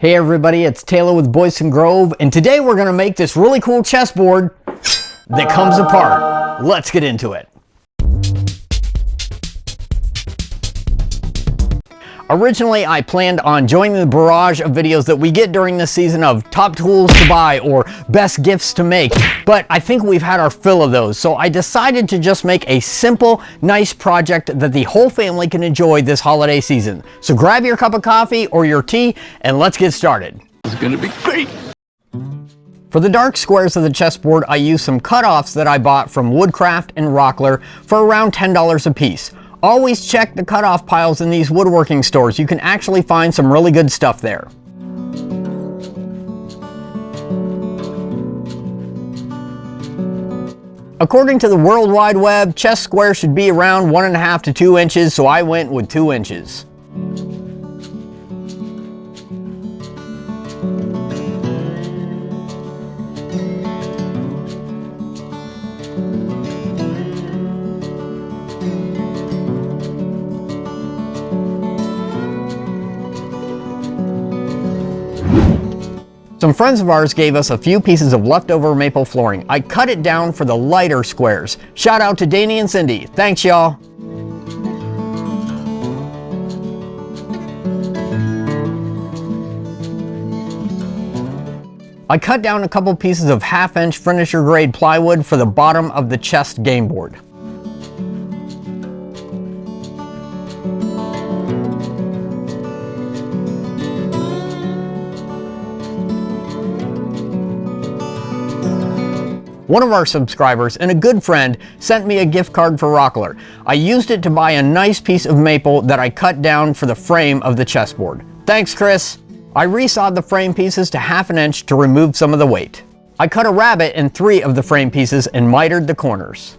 Hey everybody, it's Taylor with Boydston Grove, and today we're going to make this really cool chessboard that comes apart. Let's get into it. Originally, I planned on joining the barrage of videos that we get during this season of top tools to buy or best gifts to make, but I think we've had our fill of those, so I decided to just make a simple, nice project that the whole family can enjoy this holiday season. So grab your cup of coffee or your tea, and let's get started. It's gonna be great! For the dark squares of the chessboard, I used some cutoffs that I bought from Woodcraft and Rockler for around $10 a piece. Always check the cutoff piles in these woodworking stores. You can actually find some really good stuff there. According to the World Wide Web, chess squares should be around 1.5 to 2 inches, so I went with 2 inches. Some friends of ours gave us a few pieces of leftover maple flooring. I cut it down for the lighter squares. Shout out to Danny and Cindy. Thanks, y'all. I cut down a couple pieces of 1/2-inch finisher grade plywood for the bottom of the chest game board. One of our subscribers and a good friend sent me a gift card for Rockler. I used it to buy a nice piece of maple that I cut down for the frame of the chessboard. Thanks, Chris. I resawed the frame pieces to 1/2 inch to remove some of the weight. I cut a rabbet in 3 of the frame pieces and mitered the corners.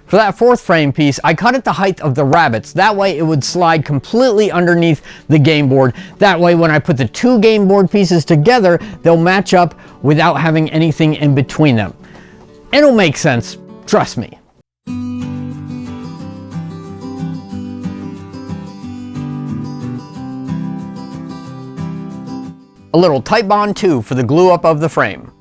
For that 4th frame piece, I cut it the height of the rabbets. That way it would slide completely underneath the game board. That way when I put the 2 game board pieces together, they'll match up without having anything in between them. It'll make sense, trust me. A little tight bond too for the glue up of the frame.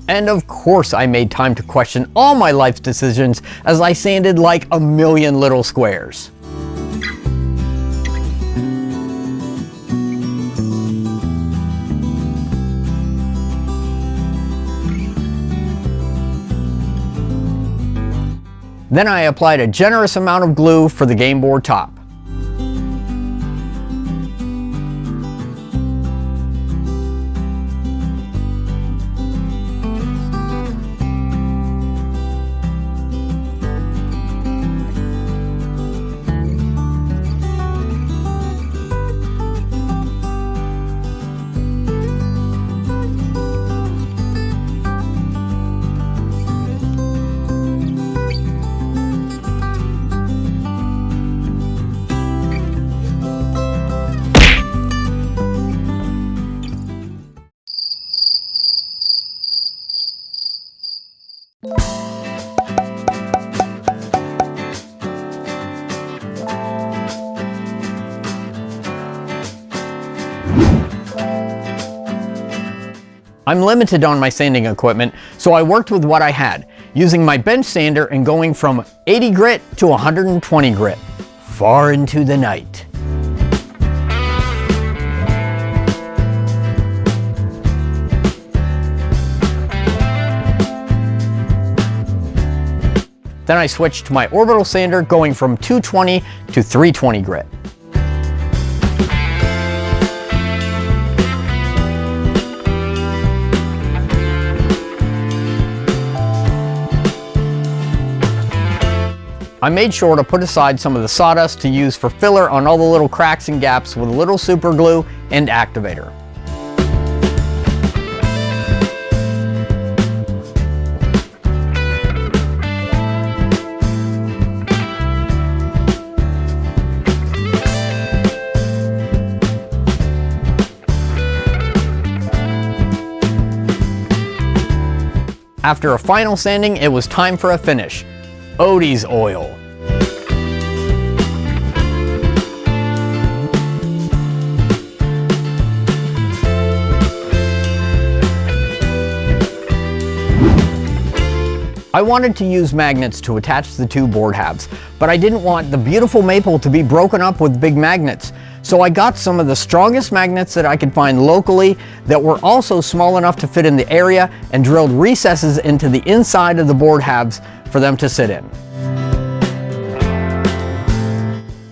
And of course I made time to question all my life's decisions as I sanded like a million little squares. Then I applied a generous amount of glue for the game board top. I'm limited on my sanding equipment, so I worked with what I had, using my bench sander and going from 80 grit to 120 grit, far into the night. Then I switched to my orbital sander, going from 220 to 320 grit. I made sure to put aside some of the sawdust to use for filler on all the little cracks and gaps with a little super glue and activator. After a final sanding, it was time for a finish. Odie's oil. I wanted to use magnets to attach the two board halves, but I didn't want the beautiful maple to be broken up with big magnets. So I got some of the strongest magnets that I could find locally that were also small enough to fit in the area, and drilled recesses into the inside of the board halves for them to sit in.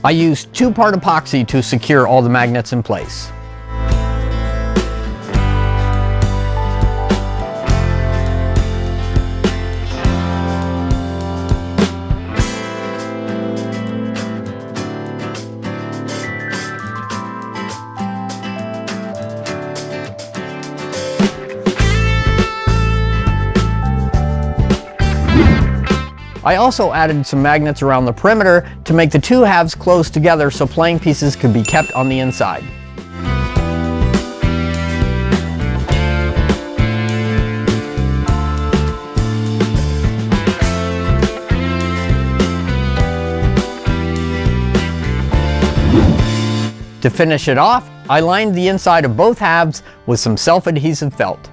I used 2-part epoxy to secure all the magnets in place. I also added some magnets around the perimeter to make the two halves close together so playing pieces could be kept on the inside. To finish it off, I lined the inside of both halves with some self-adhesive felt.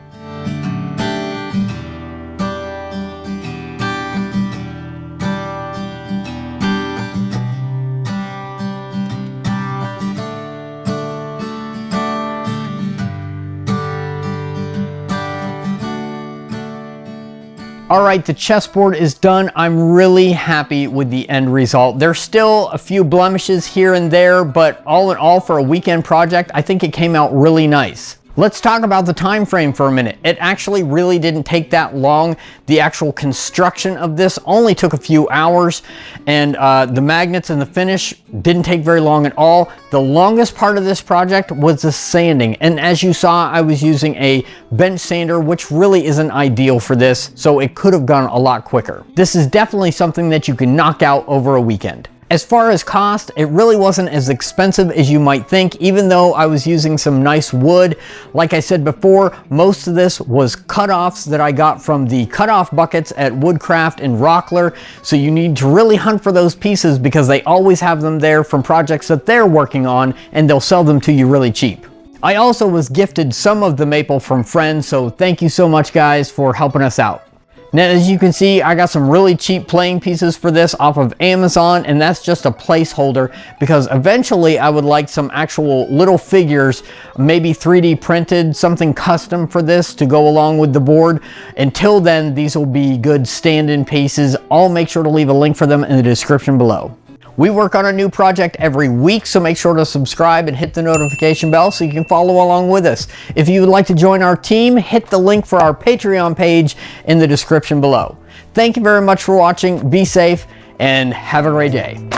All right, the chessboard is done. I'm really happy with the end result. There's still a few blemishes here and there, but all in all, for a weekend project, I think it came out really nice. Let's talk about the time frame for a minute. It actually really didn't take that long. The actual construction of this only took a few hours, and the magnets and the finish didn't take very long at all. The longest part of this project was the sanding, and as you saw, I was using a bench sander, which really isn't ideal for this, so it could have gone a lot quicker. This is definitely something that you can knock out over a weekend. As far as cost, it really wasn't as expensive as you might think, even though I was using some nice wood. Like I said before, most of this was cutoffs that I got from the cutoff buckets at Woodcraft in Rockler, so you need to really hunt for those pieces because they always have them there from projects that they're working on, and they'll sell them to you really cheap. I also was gifted some of the maple from friends, so thank you so much guys for helping us out. Now, as you can see, I got some really cheap playing pieces for this off of Amazon, and that's just a placeholder because eventually I would like some actual little figures, maybe 3D printed, something custom for this to go along with the board. Until then, these will be good stand-in pieces. I'll make sure to leave a link for them in the description below. We work on a new project every week, so make sure to subscribe and hit the notification bell so you can follow along with us. If you would like to join our team, hit the link for our Patreon page in the description below. Thank you very much for watching. Be safe and have a great day.